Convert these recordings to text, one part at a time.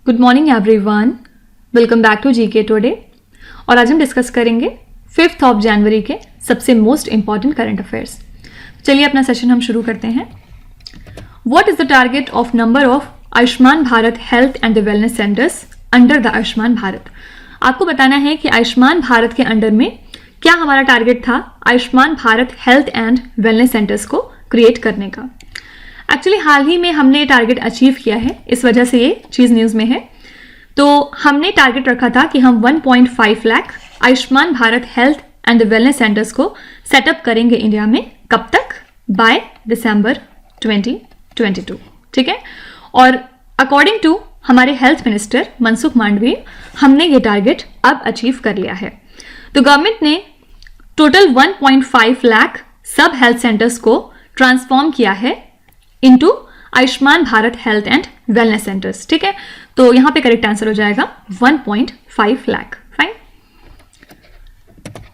Good morning everyone, welcome back to GK today. और आज हम डिस्कस करेंगे 5 ऑफ जनवरी के सबसे मोस्ट इंपॉर्टेंट करंट अफेयर्स। चलिए अपना सेशन हम शुरू करते हैं। What is the target of number of Ayushman Bharat health and the wellness centres under the Ayushman Bharat. आपको बताना है कि आयुष्मान भारत के अंडर में क्या हमारा टारगेट था Ayushman Bharat health and wellness centres को क्रिएट करने का। एक्चुअली हाल ही में हमने ये टारगेट अचीव किया है, इस वजह से ये चीज़ न्यूज़ में है। तो हमने टारगेट रखा था कि हम 1.5 lakh Ayushman Bharat health and wellness centres को सेटअप करेंगे इंडिया में। कब तक? By December 2022। ठीक है। और अकॉर्डिंग टू हमारे हेल्थ मिनिस्टर मनसुख मांडविया, हमने ये टारगेट अब अचीव कर लिया है। तो गवर्नमेंट ने टोटल 1.5 लाख सब हेल्थ सेंटर्स को ट्रांसफॉर्म किया है into Ayushman Bharat health and wellness centres. ठीक है। तो यहां पे करेक्ट आंसर हो जाएगा 1.5 लाख। फाइन।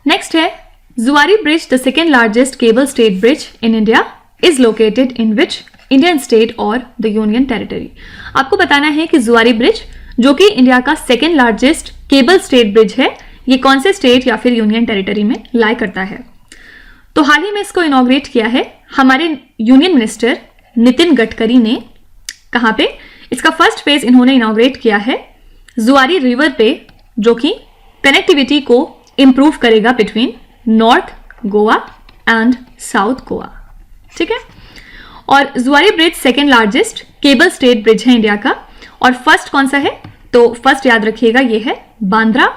नेक्स्ट है जुआरी bridge, the second largest cable stayed bridge in India, is located in which Indian state और द यूनियन टेरिटरी। आपको बताना है कि जुआरी ब्रिज जो कि इंडिया का second largest cable stayed bridge है, ये कौन से स्टेट या फिर यूनियन टेरिटरी में लाई करता है। तो हाल ही में इसको इनॉग्रेट किया है हमारे यूनियन मिनिस्टर नितिन गडकरी ने। कहां पे? इसका फर्स्ट फेज इन्होंने इनॉग्रेट किया है जुआरी रिवर पे, जो कि कनेक्टिविटी को इंप्रूव करेगा between north Goa and south Goa. ठीक है। और जुआरी bridge second largest cable stayed bridge है इंडिया का। और फर्स्ट कौन सा है? तो फर्स्ट याद रखिएगा, ये है बांद्रा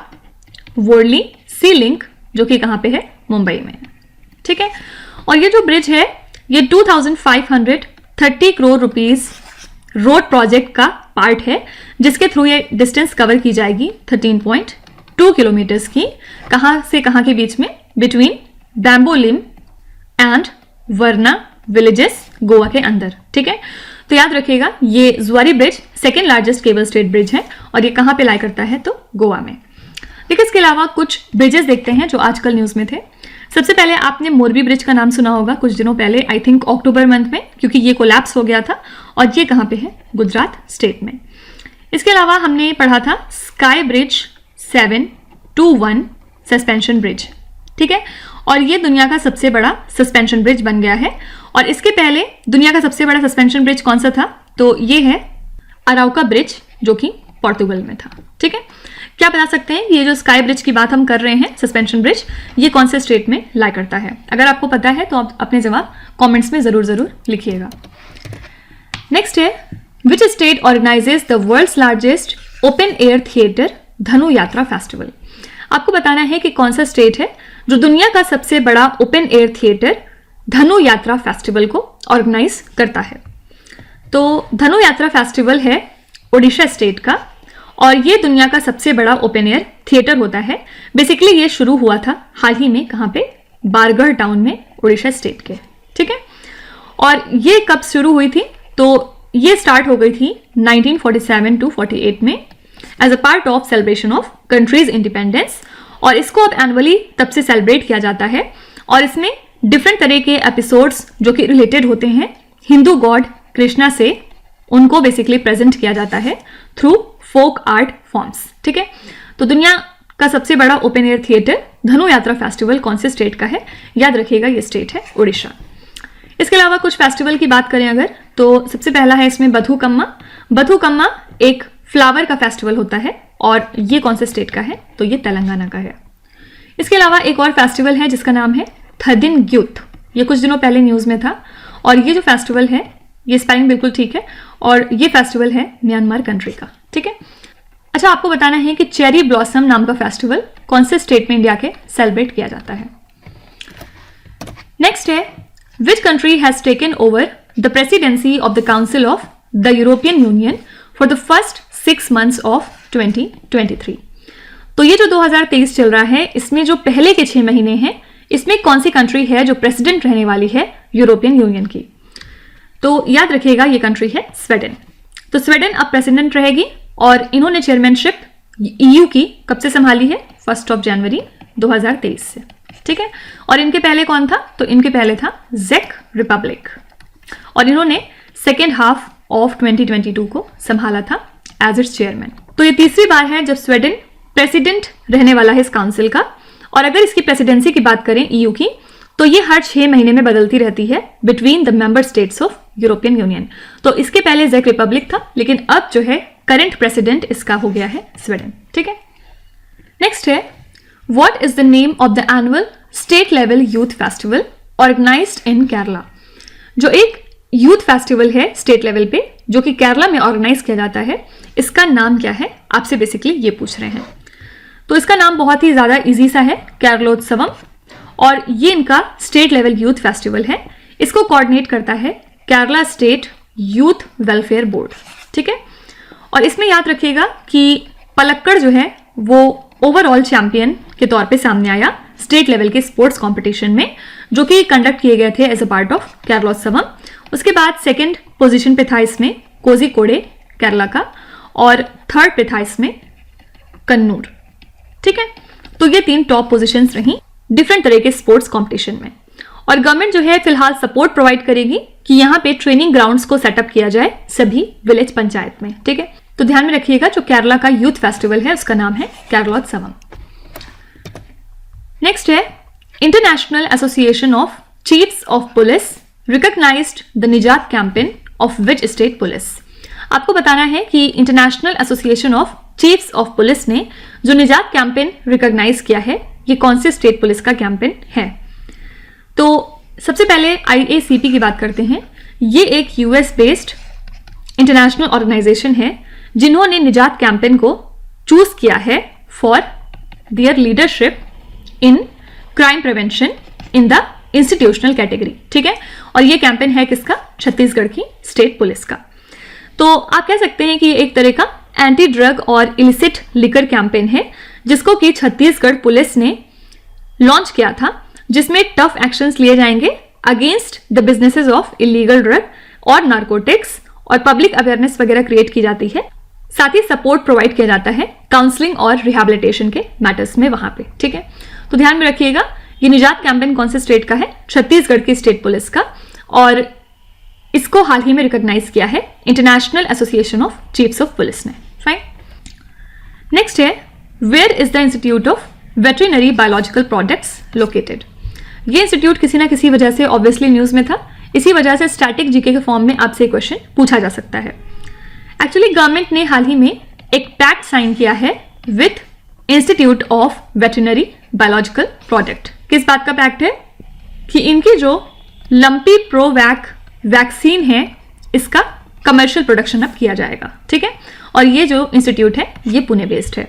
वर्ली सी लिंक, जो कि कहां पे है? मुंबई में। ठीक है। और ये जो ब्रिज है ये 2530 करोड़ रुपीस रोड प्रोजेक्ट का पार्ट है, जिसके थ्रू ये डिस्टेंस कवर की जाएगी 13.2 किलोमीटर्स की। कहां से कहां के बीच में? Between Bambolim and Verna villages, Goa के अंदर। ठीक है। तो याद रखिएगा ये Zuari bridge second largest cable stayed bridge है और ये कहां पे लाई करता है? तो गोवा में। लेकिन इसके अलावा कुछ ब्रिजेस देखते हैं जो आजकल न्यूज में थे। सबसे पहले आपने मोरबी ब्रिज का नाम सुना होगा कुछ दिनों पहले, आई थिंक अक्टूबर मंथ में, क्योंकि ये कोलैप्स हो गया था। और ये कहां पे है? गुजरात स्टेट में। इसके अलावा हमने पढ़ा था स्काई ब्रिज 721 सस्पेंशन ब्रिज। ठीक है। और ये दुनिया का सबसे बड़ा सस्पेंशन ब्रिज बन गया है। और इसके पहले दुनिया का सबसे बड़ा सस्पेंशन ब्रिज कौन सा था? तो ये है अराउका ब्रिज, जो कि पोर्तुगल में था। ठीक है। क्या बता सकते हैं ये जो स्काई ब्रिज की बात हम कर रहे हैं, सस्पेंशन ब्रिज, ये कौन से स्टेट में लाई करता है? अगर आपको पता है तो आप अपने जवाब कमेंट्स में जरूर लिखिएगा। नेक्स्ट है which state organises the world's largest open air theatre Dhanu Yatra festival. आपको बताना है कि कौन सा स्टेट है जो दुनिया का सबसे बड़ा open air theatre Dhanu Yatra festival को ऑर्गेनाइज करता है। तो धनु यात्रा फेस्टिवल है ओडिशा स्टेट का और ये दुनिया का सबसे बड़ा ओपन एयर थिएटर होता है। बेसिकली ये शुरू हुआ था हाल ही में, कहां पे? बारगढ़ टाउन में, उड़ीसा स्टेट के। ठीक है। और ये कब शुरू हुई थी? तो ये स्टार्ट हो गई थी 1947 to 48 में as a part of celebration of country's independence. और इसको अब एनुअली तब से सेलिब्रेट किया जाता है। और इसमें डिफरेंट तरह के एपिसोड्स जो कि रिलेटेड होते हैं हिंदू गॉड कृष्णा से, उनको बेसिकली प्रेजेंट किया जाता है थ्रू फोक आर्ट फॉर्म्स। ठीक है। तो दुनिया का सबसे बड़ा open air theatre Dhanu Yatra festival कौन से स्टेट का है? याद रखिएगा ये स्टेट है उड़ीसा। इसके अलावा कुछ फेस्टिवल की बात करें अगर, तो सबसे पहला है इसमें बथुकम्मा। बथुकम्मा एक फ्लावर का फेस्टिवल होता है और ये कौन से स्टेट का है? तो ये तेलंगाना का है। इसके अलावा एक और फेस्टिवल है जिसका नाम है थदिन ग्यूथ। ये कुछ दिनों पहले न्यूज में था। और ये जो फेस्टिवल है, ये स्पेलिंग बिल्कुल ठीक है, और ये फेस्टिवल है म्यांमार कंट्री का। ठीक है। अच्छा, आपको बताना है कि चेरी ब्लॉसम नाम का फेस्टिवल कौन से स्टेट में इंडिया के सेलिब्रेट किया जाता है। नेक्स्ट है which country has taken over the presidency of the council of the European union for the first 6 months of 2023। तो ये जो 2023 चल रहा है, इसमें जो पहले के 6 महीने हैं, इसमें कौन सी कंट्री है जो प्रेसिडेंट रहने वाली है यूरोपियन यूनियन की? तो याद रखिएगा ये कंट्री है स्वीडन। तो स्वीडन अब प्रेसिडेंट रहेगी और इन्होंने चेयरमैनशिप ईयू की कब से संभाली है? 1 जनवरी 2023 से। ठीक है। और इनके पहले कौन था? तो इनके पहले था जेक रिपब्लिक और इन्होंने सेकेंड हाफ ऑफ 2022 को संभाला था एज इट्स चेयरमैन। तो ये तीसरी बार है जब स्वीडन प्रेसिडेंट रहने वाला है इस काउंसिल का। और अगर इसकी प्रेसिडेंसी की बात करें ईयू की, तो ये हर 6 महीने में बदलती रहती है between the member states of European union. तो इसके पहले जेक रिपब्लिक था, लेकिन अब जो है करंट प्रेसिडेंट इसका हो गया है स्वीडन। ठीक है, नेक्स्ट है what is the name of the annual state level youth festival organised in Kerala. जो एक यूथ फेस्टिवल है स्टेट लेवल पे जो कि केरला में ऑर्गेनाइज किया जाता है, इसका नाम क्या है, आपसे बेसिकली ये पूछ रहे हैं। तो इसका नाम बहुत ही ज्यादा इजी सा है, केरलोत्सवम, और ये इनका स्टेट लेवल यूथ फेस्टिवल है। इसको कोऑर्डिनेट करता है Kerala state youth welfare board. ठीक है, और इसमें याद रखिएगा कि पलक्कड़ जो है वो ओवरऑल चैंपियन के तौर पे सामने आया स्टेट लेवल के स्पोर्ट्स कंपटीशन में, जो कि कंडक्ट किए गए थे एज अ पार्ट ऑफ केरलोत्सवम। उसके बाद सेकंड पोजीशन पे था इसमें कोझिकोडे केरला का, और थर्ड पे था इसमें कन्नूर। ठीक है, तो ये 3 टॉप पोजीशंस रही डिफरेंट तरह के स्पोर्ट्स कंपटीशन में। और गवर्नमेंट जो है फिलहाल सपोर्ट प्रोवाइड करेगी कि यहाँ पे ट्रेनिंग ग्राउंड्स को सेटअप किया जाए सभी विलेज पंचायत में। ठीक है, तो ध्यान में रखिएगा जो केरला का यूथ फेस्टिवल है उसका नाम है केरलोत्सवम। नेक्स्ट है International Association of Chiefs of Police recognised the Nijat campaign of which state police. आपको बताना है कि International Association of Chiefs of Police ने जो निजात कैंपेन रिकॉग्नाइज किया है, ये कौन से स्टेट पुलिस का कैंपेन है। तो सबसे पहले IACP की बात करते हैं। ये एक US बेस्ड इंटरनेशनल ऑर्गेनाइजेशन है जिन्होंने निजात कैंपेन को चूज किया है for their leadership in crime prevention in the institutional category. ठीक है, और ये कैंपेन है किसका, छत्तीसगढ़ की स्टेट पुलिस का। तो आप कह सकते हैं कि ये एक तरह का एंटी ड्रग और इलिसिट लिकर कैंपेन है जिसको कि छत्तीसगढ़ पुलिस ने लॉन्च किया था, जिसमें टफ एक्शंस लिए जाएंगे against the businesses of illegal drug और नार्कोटिक्स, और पब्लिक अवेयरनेस वगैरह क्रिएट की जाती है। साथ ही सपोर्ट प्रोवाइड किया जाता है काउंसलिंग और रिहैबिलिटेशन के मैटर्स में वहां पे। ठीक है, तो ध्यान में रखिएगा ये निजात कैंपेन कौन से स्टेट का है, छत्तीसगढ़ की स्टेट पुलिस का, और इसको हाल ही में रिकॉग्नाइज किया है International Association of Chiefs of Police ने। फाइन, नेक्स्ट है where is the Institute of Veterinary Biological Products located. ये इंस्टीट्यूट किसी ना किसी वजह से ऑब्वियसली न्यूज में था, इसी वजह से स्टैटिक जीके के फॉर्म में आपसे क्वेश्चन पूछा जा सकता है। एक्चुअली गवर्नमेंट ने हाल ही में एक पैक्ट साइन किया है with institute of Veterinary biological product. किस बात का पैक्ट है कि इनकी जो लंपी प्रोवैक वैक्सीन है इसका कमर्शियल प्रोडक्शन अब किया जाएगा। ठीक है, और ये जो इंस्टीट्यूट है ये पुणे बेस्ड है।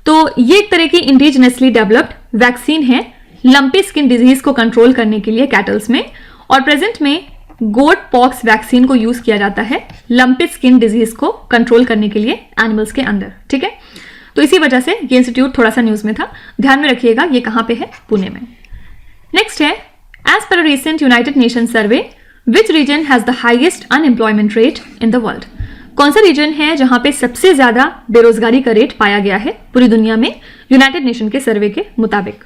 तो ये एक तरह की इंडिजिनसली डेवलप्ड वैक्सीन है लंपी स्किन डिजीज को कंट्रोल करने के लिए कैटल्स में, और प्रेजेंट में गोट पॉक्स वैक्सीन को यूज किया जाता है लंपी स्किन डिजीज को कंट्रोल करने के लिए एनिमल्स के अंदर। ठीक है, तो इसी वजह से ये इंस्टीट्यूट थोड़ा सा न्यूज में था, ध्यान में रखिएगा ये कहां पे है, पुणे में। नेक्स्ट है as per recent United Nation survey which region has the highest unemployment rate in the world. कौन सा रीजन है जहां पे सबसे ज्यादा बेरोजगारी का रेट पाया गया है पूरी दुनिया में यूनाइटेड नेशन के सर्वे के मुताबिक।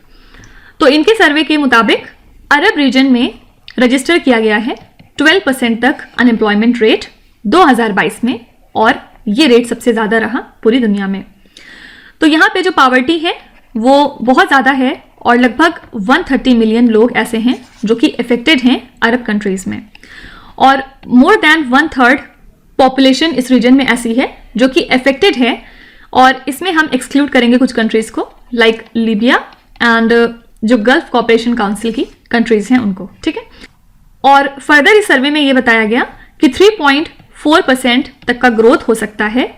तो इनके सर्वे के मुताबिक अरब रीजन में रजिस्टर किया गया है 12% तक अनएम्प्लॉयमेंट रेट 2022 में, और ये रेट सबसे ज्यादा रहा पूरी दुनिया में। तो यहाँ पे जो पावर्टी है वो बहुत ज्यादा है, और लगभग 130 मिलियन लोग ऐसे हैं जो कि इफेक्टेड हैं अरब कंट्रीज में, और मोर देन 1/3 पॉपुलेशन इस रीजन में ऐसी है जो कि इफेक्टेड है, और इसमें हम एक्सक्लूड करेंगे कुछ कंट्रीज को लाइक लीबिया एंड जो गल्फ कॉपरेशन काउंसिल की कंट्रीज हैं उनको। ठीक है, और फर्दर इस सर्वे में ये बताया गया कि 3.4% तक का ग्रोथ हो सकता है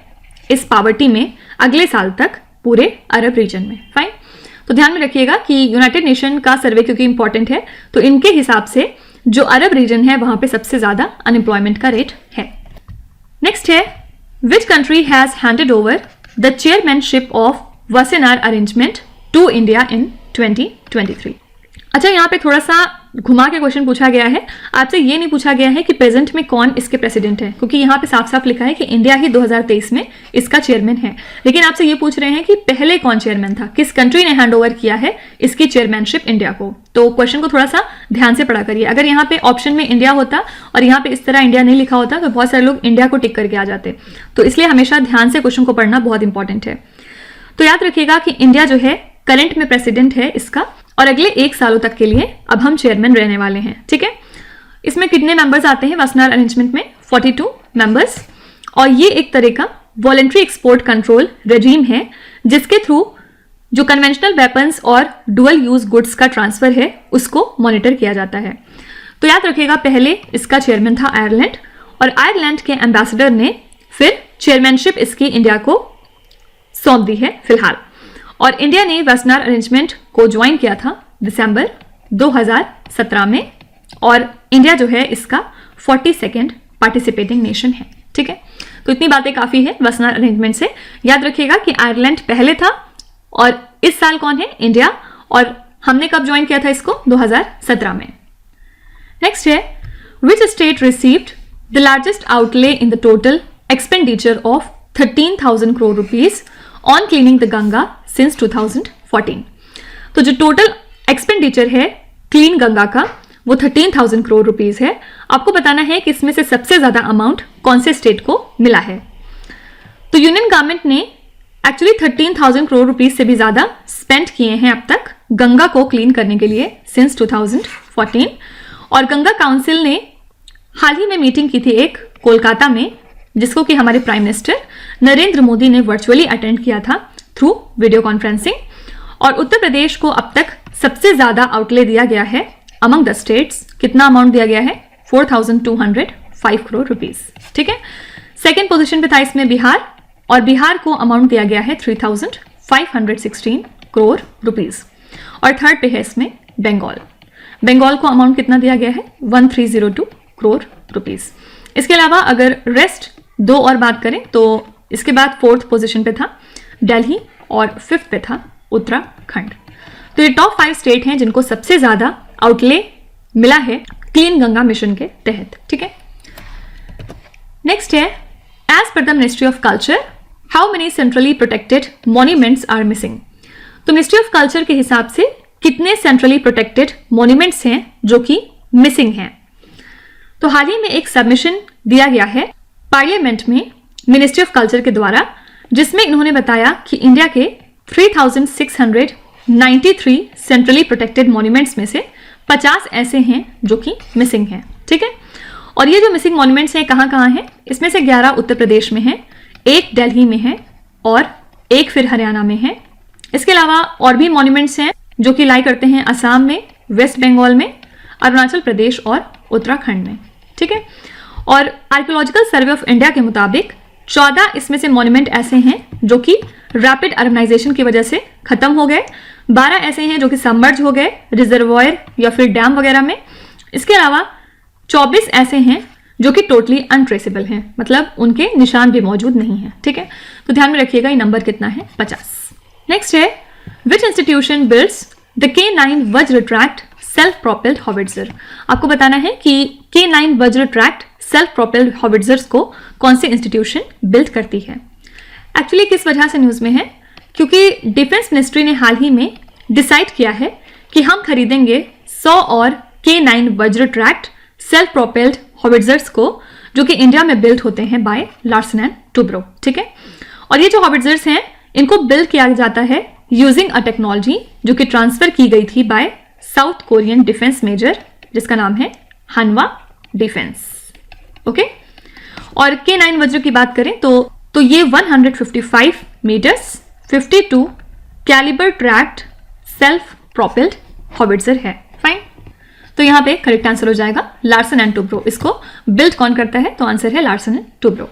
इस पावर्टी में अगले साल तक पूरे अरब रीजन में। फाइन, तो ध्यान में रखिएगा कि यूनाइटेड नेशन का सर्वे क्योंकि इंपॉर्टेंट है, तो इनके हिसाब से जो अरब रीजन है वहां पे सबसे ज्यादा अनएम्प्लॉयमेंट का रेट है। नेक्स्ट है which country has handed over the chairmanship of Wassenaar Arrangement to India in 2023। अच्छा, यहाँ पे थोड़ा सा घुमा के क्वेश्चन पूछा गया है, आपसे ये नहीं पूछा गया है कि प्रेजेंट में कौन इसके प्रेसिडेंट है, क्योंकि यहाँ पे साफ साफ लिखा है कि इंडिया ही 2023 में इसका चेयरमैन है। लेकिन आपसे ये पूछ रहे हैं कि पहले कौन चेयरमैन था, किस कंट्री ने हैंड ओवर किया है इसकी चेयरमैनशिप इंडिया को। तो क्वेश्चन को थोड़ा सा ध्यान से पढ़ा करिए। अगर यहाँ पे ऑप्शन में इंडिया होता और यहाँ पे इस तरह इंडिया नहीं लिखा होता तो बहुत सारे लोग इंडिया को टिक करके आ जाते। तो इसलिए हमेशा ध्यान से क्वेश्चन को पढ़ना बहुत इंपॉर्टेंट है। तो याद रखिएगा कि इंडिया जो है करंट में प्रेसिडेंट है इसका, और अगले 1 सालों तक के लिए अब हम चेयरमैन रहने वाले हैं, ठीक है। इसमें कितने मेंबर्स आते हैं वासनार अरेंजमेंट में? 42 मेंबर्स। और ये एक तरह का वॉलंटरी एक्सपोर्ट कंट्रोल रेजीम है जिसके थ्रू जो कन्वेंशनल वेपन्स और डुअल यूज गुड्स का ट्रांसफर है उसको मॉनिटर किया जाता है। तो याद रखिएगा पहले इसका चेयरमैन था आयरलैंड, और आयरलैंड के एम्बेसडर ने फिर चेयरमैनशिप इसकी इंडिया को सौंप दी है फिलहाल। और इंडिया ने वासनार अरेंजमेंट को ज्वाइन किया था दिसंबर 2017 में, और इंडिया जो है इसका 42nd पार्टिसिपेटिंग नेशन है, ठीक है। तो इतनी बातें काफी है वासनार अरेंजमेंट से। याद रखिएगा कि आयरलैंड पहले था और इस साल कौन है? इंडिया। और हमने कब ज्वाइन किया था इसको? 2017 में। नेक्स्ट है, which state received the largest outlay in the total expenditure of 13,000 crore rupees on cleaning the Ganga since 2014। तो जो टोटल एक्सपेंडिचर है क्लीन गंगा का वो 13,000 crore रुपीज है। आपको बताना है कि इसमें से सबसे ज्यादा अमाउंट कौन से स्टेट को मिला है। तो यूनियन गवर्नमेंट ने एक्चुअली 13,000 crore रुपीज से भी ज्यादा स्पेंड किए हैं अब तक गंगा को क्लीन करने के लिए सिंस 2014। और गंगा काउंसिल ने हाल ही में मीटिंग की थी एक कोलकाता में, जिसको कि हमारे प्राइम मिनिस्टर नरेंद्र मोदी ने वर्चुअली अटेंड किया था थ्रू वीडियो कॉन्फ्रेंसिंग। और उत्तर प्रदेश को अब तक सबसे ज्यादा आउटले दिया गया है अमंग द स्टेट्स। कितना अमाउंट दिया गया है? 4,205 crore रुपीज, ठीक है। सेकेंड पोजीशन पे था इसमें बिहार, और बिहार को अमाउंट दिया गया है 3,516 crore रुपीज। और थर्ड पे है इसमें बंगाल। बंगाल को अमाउंट कितना दिया गया है? 1,302 crore रुपीज। इसके अलावा अगर रेस्ट 2 और बात करें तो इसके बाद 4th पोजीशन पे था दिल्ली और 5th पे था उत्तराखंड। तो ये टॉप 5 स्टेट हैं जिनको सबसे ज्यादा आउटले मिला है क्लीन गंगा मिशन के तहत, ठीक है। नेक्स्ट है, as per the Ministry of Culture how many centrally protected monuments are missing. तो मिनिस्ट्री ऑफ कल्चर के हिसाब से कितने सेंट्रली प्रोटेक्टेड मॉन्यूमेंट्स हैं जो कि मिसिंग हैं। तो हाल ही में एक सबमिशन दिया गया है पार्लियामेंट में मिनिस्ट्री ऑफ कल्चर के द्वारा, जिसमें इन्होंने बताया कि इंडिया के 3,693 सेंट्रली प्रोटेक्टेड मॉन्यूमेंट्स में से 50 ऐसे हैं जो कि मिसिंग हैं, ठीक है। और ये जो मिसिंग मॉन्यूमेंट्स हैं कहाँ हैं? इसमें से 11 उत्तर प्रदेश में हैं, 1 दिल्ली में है और 1 फिर हरियाणा में है। इसके अलावा और भी मॉन्यूमेंट्स हैं जो कि लाई करते हैं असम में, वेस्ट बंगाल में, अरुणाचल प्रदेश और उत्तराखंड में, ठीक है। और आर्कियोलॉजिकल सर्वे ऑफ इंडिया के मुताबिक 14 इसमें से मॉन्यूमेंट ऐसे हैं जो कि रैपिड अर्बनाइजेशन की वजह से खत्म हो गए, 12 ऐसे हैं जो कि सबमर्ज हो गए रिजर्वॉयर या फिर डैम वगैरह में। इसके अलावा 24 ऐसे हैं जो कि टोटली अनट्रेसेबल हैं, मतलब उनके निशान भी मौजूद नहीं है, ठीक है। तो ध्यान में रखिएगा ये नंबर कितना है? 50। नेक्स्ट है, विच इंस्टीट्यूशन बिल्ड्स द K9 वज्र ट्रैक्ट सेल्फ प्रोपेल्ड हॉविट्जर। आपको बताना है कि K9 वज्र ट्रैक्ट सेल्फ प्रोपेल्ड हॉविट्जर्स को कौन सी इंस्टीट्यूशन बिल्ड करती है। एक्चुअली किस वजह से न्यूज में है? क्योंकि डिफेंस मिनिस्ट्री ने हाल ही में डिसाइड किया है कि हम खरीदेंगे 100 और K9 वज्र ट्रैक्ट सेल्फ प्रोपेल्ड हॉविट्जर्स को, जो कि इंडिया में बिल्ड होते हैं बाय लार्सन एंड टुब्रो, ठीक है। और ये जो हॉविट्जर्स हैं इनको बिल्ड किया जाता है यूजिंग अ टेक्नोलॉजी जो कि ट्रांसफर की गई थी by South Korean defence major, जिसका नाम है हनवा डिफेंस, ओके। और K9 वज्र की बात करें तो ये 155 metres 52 calibre tracked self propelled howitzer है। फाइन, तो यहाँ पे करेक्ट आंसर हो जाएगा लार्सन एंड टुब्रो। इसको बिल्ड कौन करता है? तो आंसर है लार्सन एंड टुब्रो।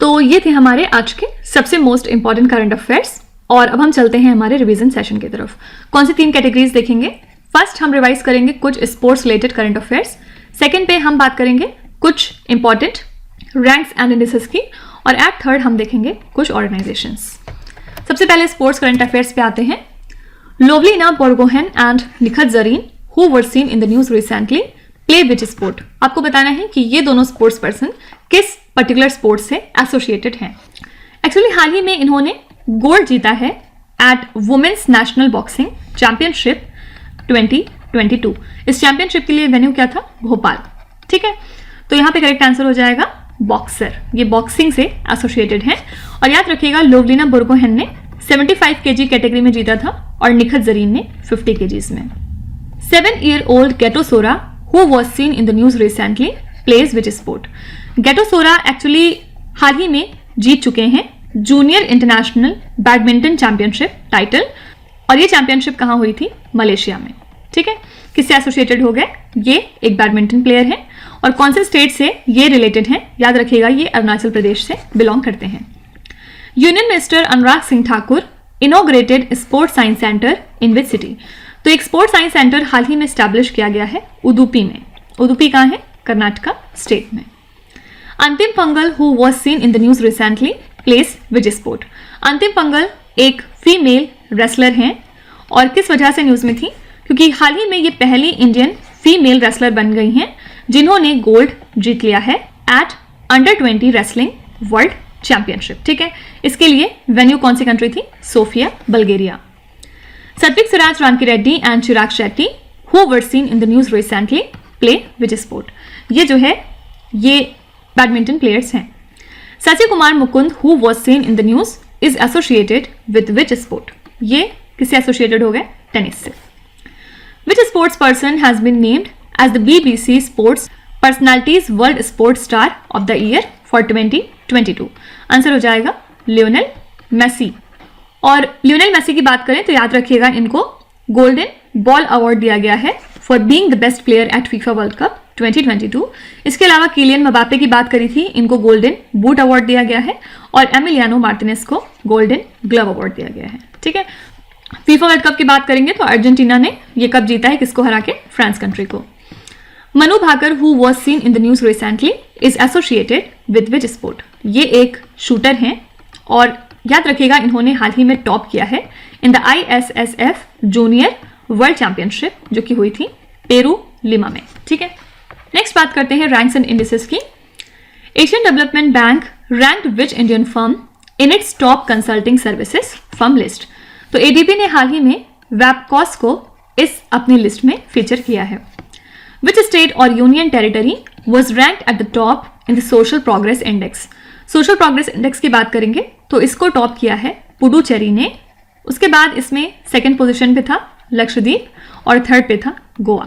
तो ये थे हमारे आज के सबसे मोस्ट इंपॉर्टेंट करंट अफेयर्स। और अब हम चलते हैं हमारे रिवीजन सेशन की तरफ। कौन सी 3 कैटेगरीज देखेंगे? फर्स्ट हम रिवाइज करेंगे कुछ sports related current affairs, second पे हम बात करेंगे कुछ इंपॉर्टेंट रैंक्स एंड इंडिसेस की, और एट थर्ड हम देखेंगे कुछ ऑर्गेनाइजेशंस। सबसे पहले स्पोर्ट्स करंट अफेयर्स पे आते हैं। Lovlina Borgohain and Nikhat Zareen who were seen in the news recently play which sport? आपको बताना है कि ये दोनों स्पोर्ट्स पर्सन किस पर्टिकुलर स्पोर्ट से एसोसिएटेड हैं। एक्चुअली हाल ही में इन्होंने गोल्ड जीता है at women's national boxing championship 2022। इस चैंपियनशिप के लिए वेन्यू क्या था? भोपाल। ठीक है, तो यहाँ पे करेक्ट आंसर हो जाएगा बॉक्सर। ये बॉक्सिंग से एसोसिएटेड हैं। और याद रखिएगा लोवलिना बुरगोहेन ने 75 kg कैटेगरी में जीता था और निखत जरीन ने 50 kgs में। 7-year-old Gato Sora, who was seen in the news recently, plays which sport? Gato Sora actually हाल ही में जीत चुके हैं junior international badminton championship title. और ये चैंपियनशिप कहाँ हुई थी? मलेशिया में। ठीक है, किससे एसोसिएटेड हो गए? ये एक बैडमिंटन प्लेयर है। और कौन से स्टेट से ये रिलेटेड हैं? याद रखिएगा ये अरुणाचल प्रदेश से बिलोंग करते हैं। Union minister Anurag Singh Thakur inaugurated sport science centre in which city? तो एक स्पोर्ट साइंस सेंटर हाल ही में स्टैब्लिश किया गया है उडुपी में। उडुपी कहाँ है? कर्नाटका स्टेट में। Antim Panghal who was seen in the news recently plays which sport? Antim Panghal एक फीमेल रेसलर हैं और किस वजह से न्यूज में थी? क्योंकि हाल ही में ये पहली इंडियन फीमेल रेसलर बन गई हैं जिन्होंने गोल्ड जीत लिया है at under twenty wrestling world championship. ठीक है, इसके लिए वेन्यू कौन सी कंट्री थी? Sofia, Bulgaria. Satwik Sairaj Rankireddy and Chirag Shetty who were seen in the news recently play which sport? ये जो है ये बैडमिंटन प्लेयर्स हैं। Sashi Kumar Mukund who was seen in the news is associated with which sport? ये किससे एसोसिएटेड हो गए? टेनिस से। Which sports person has been named as the BBC sports personalities world sports star of the year for 2022? Answer हो जाएगा Lionel Messi. और Lionel Messi की बात करें तो याद रखिएगा इनको गोल्डन बॉल अवार्ड दिया गया है for being the best player at FIFA World Cup 2022। इसके अलावा किलियन मबाप्पे की बात करी थी, इनको गोल्डन बूट अवार्ड दिया गया है और एमिलियानो मार्टिनेज को गोल्डन ग्लव अवार्ड दिया गया है। ठीक है, फीफा वर्ल्ड कप की बात करेंगे तो अर्जेंटीना ने ये कप जीता है, किसको हरा के? फ्रांस कंट्री को। Manu Bhaker who was seen in the news recently is associated with which sport? ये एक शूटर हैं और याद रखिएगा इन्होंने हाल ही में टॉप किया है in the ISSF junior world championship जो कि हुई थी पेरू लिमा में। ठीक है, नेक्स्ट बात करते हैं रैंक्स एंड इंडिसेस की। Asian development bank ranked which Indian firm in its top consulting services firm list? तो ADB ने हाल ही में वेबकॉस को इस अपनी लिस्ट में फीचर किया है। विच स्टेट और union territory was ranked at the top in the social progress index? Social progress index की बात करेंगे तो इसको टॉप किया है पुडुचेरी ने। उसके बाद इसमें सेकंड पोजीशन पे था लक्षद्वीप और थर्ड पे था गोवा।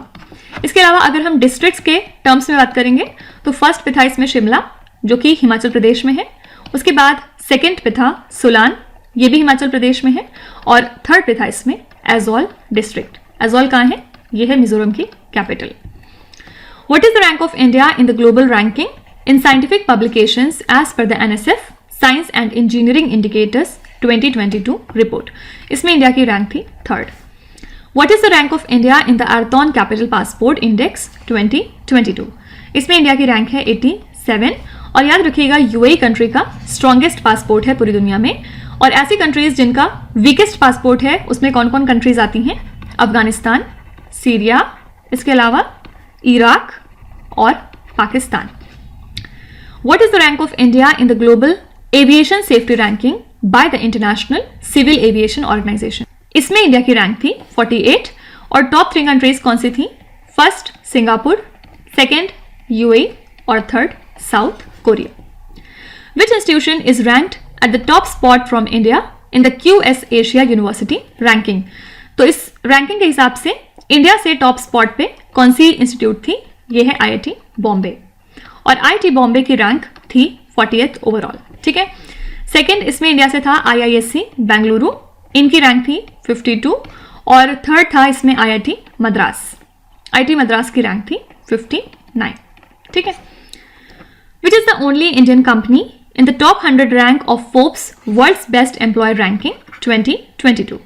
इसके अलावा अगर हम डिस्ट्रिक्ट्स के टर्म्स में बात करेंगे तो फर्स्ट पे था इसमें शिमला जो कि हिमाचल प्रदेश में है। उसके बाद सेकंड पे था सोलान, ये भी हिमाचल प्रदेश में है। और थर्ड पे था इसमें एजोल डिस्ट्रिक्ट। एजोल कहाँ है? ये है मिजोरम की capital. What is the rank of India in the global ranking in scientific publications as per the NSF science and engineering indicators 2022 report? इसमें इंडिया की रैंक थी third. What is the rank of India in the Arthon Capital Passport Index 2022? इसमें India की rank है 87। और याद रखिएगा UAE country का स्ट्रॉन्गेस्ट पासपोर्ट है पूरी दुनिया में। और ऐसी कंट्रीज जिनका वीकेस्ट पासपोर्ट है उसमें कौन कौन कंट्रीज आती हैं? अफगानिस्तान, सीरिया, इसके अलावा इराक और Pakistan. What is the rank of India in the Global Aviation Safety Ranking by the International Civil Aviation Organization? इसमें इंडिया की रैंक थी 48। और टॉप 3 कंट्रीज कौन सी थी? फर्स्ट सिंगापुर, सेकंड UAE और third south Korea. Which institution is ranked at the top spot from India in the QS Asia university ranking? तो इस ranking के हिसाब से इंडिया से टॉप स्पॉट पे कौन सी इंस्टीट्यूट थी? ये है IIT बॉम्बे। और IIT बॉम्बे की रैंक थी 40th ओवरऑल। ठीक है, सेकंड इसमें इंडिया से था IISc बेंगलुरु, इनकी रैंक थी 52। और थर्ड था इसमें IIT मद्रास। IIT मद्रास की रैंक थी 59। ठीक है, which is the only Indian company in the top 100 rank of Forbes world's best employ ranking 2022?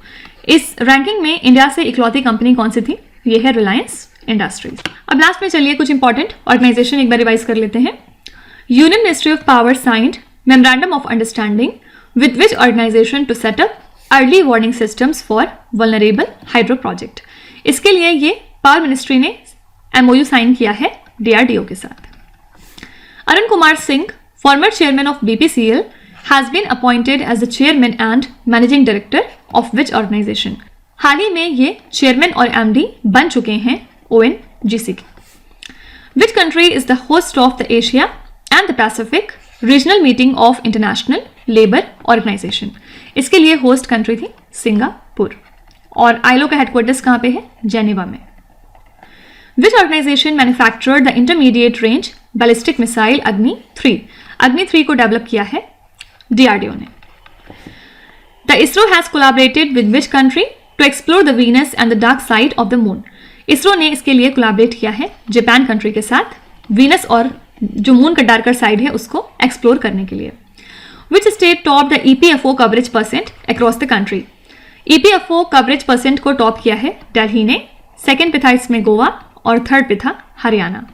इस रैंकिंग में इंडिया से इकलौती कंपनी कौन सी थी? ये है रिलायंस इंडस्ट्रीज। अब लास्ट में चलिए कुछ इंपॉर्टेंट ऑर्गेनाइजेशन एक बार रिवाइज कर लेते हैं। Union ministry of power signed memorandum of understanding with which organisation to set up early warning systems for vulnerable hydro project? इसके लिए ये पावर मिनिस्ट्री ने MOU साइन किया है DRDO के साथ। Arun Kumar Singh, former chairman of BPCL, has been appointed as the chairman and managing director of which organisation. हाल ही में ये चेयरमैन और MD बन चुके हैं ONGC के। Which country is the host of the Asia and the Pacific regional meeting of International Labour Organisation. इसके लिए होस्ट कंट्री थी सिंगापुर, और ILO का हेडक्वार्टर्स कहाँ पे है? जेनेवा में। Which organisation manufactured the intermediate range ballistic missile Agni 3? अग्नि 3 को डेवलप किया है DRDO ने। The ISRO has collaborated with which country to explore the Venus and the dark side of the moon? ISRO ने इसके लिए कोलैबोरेट किया है जापान कंट्री के साथ, वीनस और जो मून का डार्कर साइड है उसको एक्सप्लोर करने के लिए। Which state top the EPFO coverage percent across the country? EPFO coverage percent को टॉप किया है दिल्ली ने, सेकेंड पे था इसमें गोवा और थर्ड पे था हरियाणा।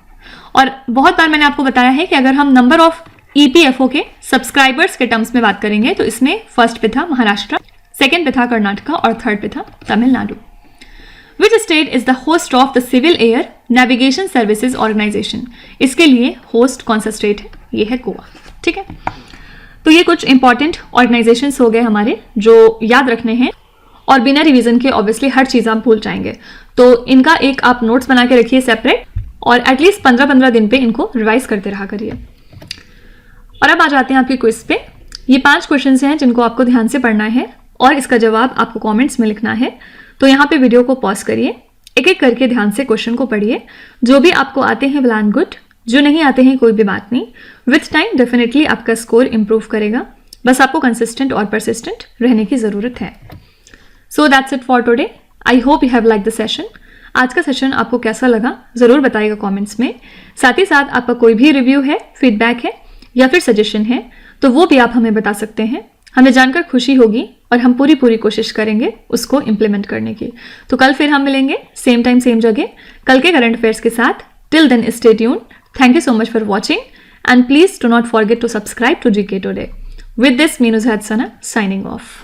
और बहुत बार मैंने आपको बताया है कि अगर हम नंबर ऑफ EPFO के सब्सक्राइबर्स के टर्म्स में बात करेंगे तो इसमें फर्स्ट पे था महाराष्ट्र, सेकेंड पे था कर्नाटका और थर्ड पे था Tamil Nadu. Which state is the host of the Civil Air Navigation Services Organisation? इसके लिए होस्ट कौन सा स्टेट है? ये है गोवा। ठीक है, तो ये कुछ इंपॉर्टेंट ऑर्गेनाइजेशंस हो गए हमारे जो याद रखने हैं, और बिना रिवीजन के ऑब्वियसली हर चीज़ आप भूल जाएंगे, तो इनका एक आप नोट्स बना के रखिए सेपरेट, और एटलीस्ट 15-15 दिन पे इनको रिवाइज करते रहा करिए। और अब आ जाते हैं आपके क्विज पे। ये 5 क्वेश्चंस हैं जिनको आपको ध्यान से पढ़ना है और इसका जवाब आपको कमेंट्स में लिखना है। तो यहाँ पे वीडियो को पॉज करिए, एक एक करके ध्यान से क्वेश्चन को पढ़िए। जो भी आपको आते हैं वेल एंड गुड, जो नहीं आते हैं कोई भी बात नहीं, विथ टाइम डेफिनेटली आपका स्कोर इंप्रूव करेगा। बस आपको कंसिस्टेंट और परसिस्टेंट रहने की ज़रूरत है। So that's it for today. I hope you have like the session. आज का सेशन आपको कैसा लगा ज़रूर बताइएगा कमेंट्स में। साथ ही साथ आपका कोई भी रिव्यू है, फीडबैक है या फिर सजेशन है तो वो भी आप हमें बता सकते हैं। हमें जानकर खुशी होगी और हम पूरी कोशिश करेंगे उसको इम्प्लीमेंट करने की। तो कल फिर हम मिलेंगे सेम टाइम सेम जगह कल के करंट अफेयर्स के साथ। Till then stay tuned. Thank you so much for watching, and please do not forget to subscribe to GK Today. With this, Meenuz Hadsana signing off.